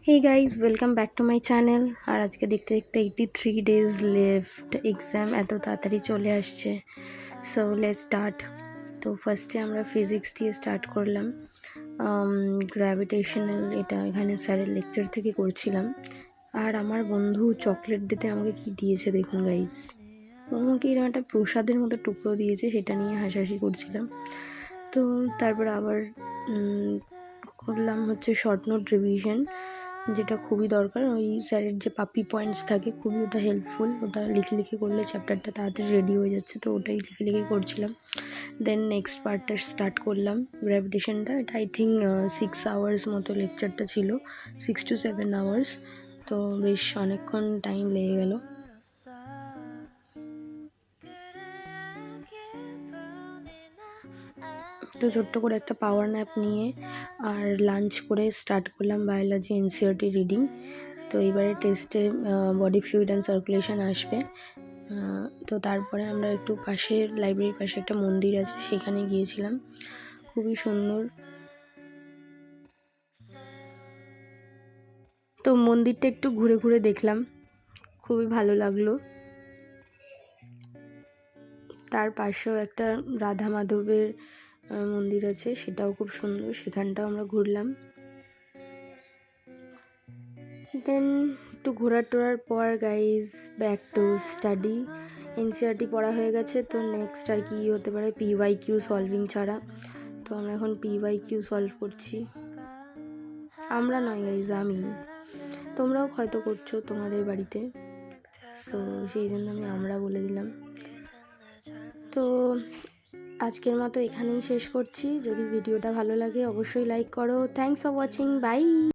Hey guys, welcome back to my channel। আর আজকে দেখতে দেখতে 83 days left এক্সাম এত তাড়াতাড়ি চলে আসছে। So let's start. তো ফার্স্টে আমরা ফিজিক্স দিয়ে স্টার্ট করলাম। গ্র্যাভিটেশনাল, এটা এখানে স্যারের লেকচার থেকে করছিলাম। আর আমার বন্ধু চকলেট দিতে আমাকে কি দিয়েছে দেখুন গাইজ, আমাকে এরকম একটা প্রসাদের মতো টুকরো দিয়েছে, সেটা নিয়ে হাসাহাসি করছিলাম। তো তারপর আবার করলাম হচ্ছে শর্ট নোট রিভিশন, যেটা খুবই দরকার। ওই স্যারের যে পাপি পয়েন্টস থাকে, খুবই ওটা হেল্পফুল। ওটা লিখে লিখে করলে চ্যাপ্টারটা তাড়াতাড়ি রেডি হয়ে যাচ্ছে, তো ওটাই লিখে লিখে করছিলাম। দেন নেক্সট পার্টটা স্টার্ট করলাম, গ্র্যাভিটেশনটা। এটা আই থিঙ্ক 6 আওয়ার্স মতো লেকচারটা ছিল, 6 to 7 আওয়ার্স। তো বেশ অনেকক্ষণ টাইম লেগে গেল। তো ছোট্ট করে একটা পাওয়ার ন্যাপ নিয়ে আর লাঞ্চ করে স্টার্ট করলাম বায়োলজি এনসিইআরটি রিডিং। তো এইবারে টেস্টে বডি ফ্লুইড অ্যান্ড সার্কুলেশন আসবে। তো তারপরে আমরা একটু পাশের লাইব্রেরির পাশে একটা মন্দির আছে, সেখানে গিয়েছিলাম, খুবই সুন্দর। তো মন্দিরটা একটু ঘুরে ঘুরে দেখলাম, খুবই ভালো লাগলো। তার পাশেও একটা রাধা মাধবের মন্দির আছে, সেটাও খুব সুন্দর, সেখানটাও আমরা ঘুরলাম। দেন একটু ঘোরার টোরার পর guys back to study. NCERT পড়া হয়ে গেছে, তো নেক্সট আর কি হতে পারে PYQ সলভিং ছাড়া। তো আমরা এখন PYQ সলভ করছি। আমরা নয় গাইজ, আমি। তোমরাও হয়তো করছো তোমাদের বাড়িতে, সো সেই জন্য আমি আমরা বলে দিলাম। তো আজকের মতো এখানেই শেষ করছি। যদি ভিডিওটা ভালো লাগে অবশ্যই লাইক করো। Thanks for watching, by.